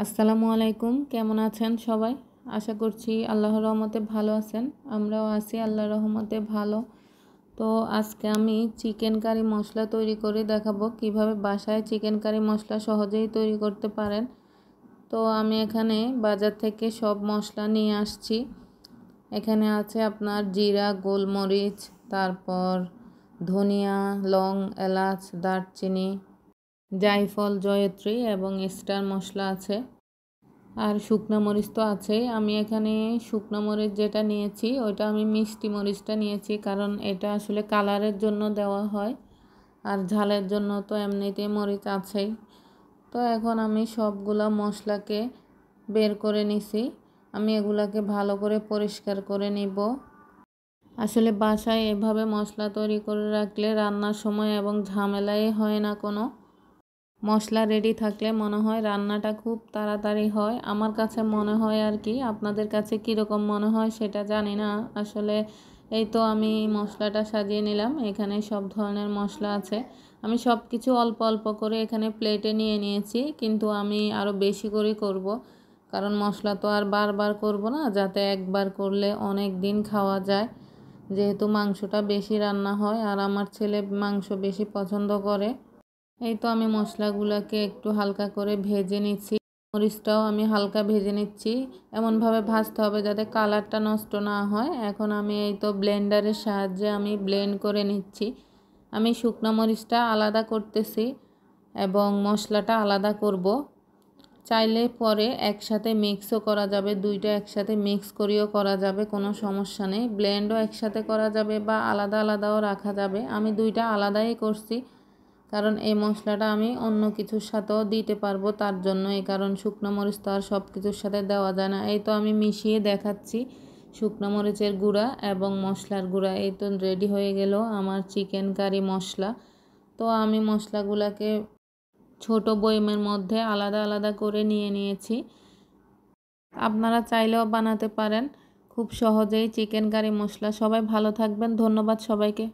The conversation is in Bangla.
আসসালামু আলাইকুম, কেমন আছেন সবাই? আশা করছি আল্লাহর রহমতে ভালো আছেন। আমরাও আছি আল্লাহর রহমতে ভালো। তো আজকে আমি চিকেন কারি মশলা তৈরি করে দেখাবো কিভাবে বাসায় চিকেন কারি মশলা সহজেই তৈরি করতে পারেন। তো আমি এখানে বাজার থেকে সব মশলা নিয়ে আসছি। এখানে আছে আপনার জিরা, গোলমরিচ, তারপর ধনিয়া, লং, এলাচ, দারচিনি, জায়ফল, জয়ত্রী এবং স্টার মশলা আছে। আর শুকনো মরিচ তো আছেই। আমি এখানে শুকনো মরিচ যেটা নিয়েছি ওইটা আমি মিষ্টি মরিচটা নিয়েছি, কারণ এটা আসলে কালারের জন্য দেওয়া হয়, আর ঝালের জন্য তো এমনিতেই মরিচ আছেই। তো এখন আমি সবগুলা মশলাকে বের করে নিছি। আমি এগুলাকে ভালো করে পরিষ্কার করে নিব। আসলে বাসায় এভাবে মশলা তৈরি করে রাখলে রান্নার সময় এবং ঝামেলাই হয় না কোনো। মশলা রেডি থাকলে মনে হয় রান্নাটা খুব তাড়াতাড়ি হয়, আমার কাছে মনে হয় আর কি। আপনাদের কাছে কীরকম মনে হয় সেটা জানি না। আসলে এই তো আমি মশলাটা সাজিয়ে নিলাম। এখানে সব ধরনের মশলা আছে। আমি সব কিছু অল্প অল্প করে এখানে প্লেটে নিয়ে নিয়েছি, কিন্তু আমি আরও বেশি করে করব, কারণ মশলা তো আর বারবার করব না, যাতে একবার করলে অনেক দিন খাওয়া যায়। যেহেতু মাংসটা বেশি রান্না হয় আর আমার ছেলে মাংস বেশি পছন্দ করে। এই তো আমি মশলাগুলোকে একটু হালকা করে ভেজে নিচ্ছি। মরিচটাও আমি হালকা ভেজে নিচ্ছি। এমনভাবে ভাজতে হবে যাতে কালারটা নষ্ট না হয়। এখন আমি এই তো ব্লেন্ডারের সাহায্যে আমি ব্লেন্ড করে নিচ্ছি। আমি শুকনো মরিচটা আলাদা করতেছি এবং মশলাটা আলাদা করব। চাইলে পরে একসাথে মিক্সও করা যাবে, দুইটা একসাথে মিক্স করেও করা যাবে, কোনো সমস্যা নেই। ব্লেন্ডও একসাথে করা যাবে বা আলাদা আলাদাও রাখা যাবে। আমি দুইটা আলাদাই করছি, কারণ এই মশলাটা আমি অন্য কিছুর সাথেও দিতে পারবো, তার জন্য। এই কারণ শুকনো মরিচ তো আর সব কিছুর সাথে দেওয়া যায় না। এই তো আমি মিশিয়ে দেখাচ্ছি শুকনো মরিচের গুঁড়া এবং মশলার গুঁড়া। এই তো রেডি হয়ে গেল আমার চিকেন কারি মশলা। তো আমি মশলাগুলোকে ছোট বয়মের মধ্যে আলাদা আলাদা করে নিয়ে নিয়েছি। আপনারা চাইলেও বানাতে পারেন খুব সহজেই চিকেন কারি মশলা। সবাই ভালো থাকবেন, ধন্যবাদ সবাইকে।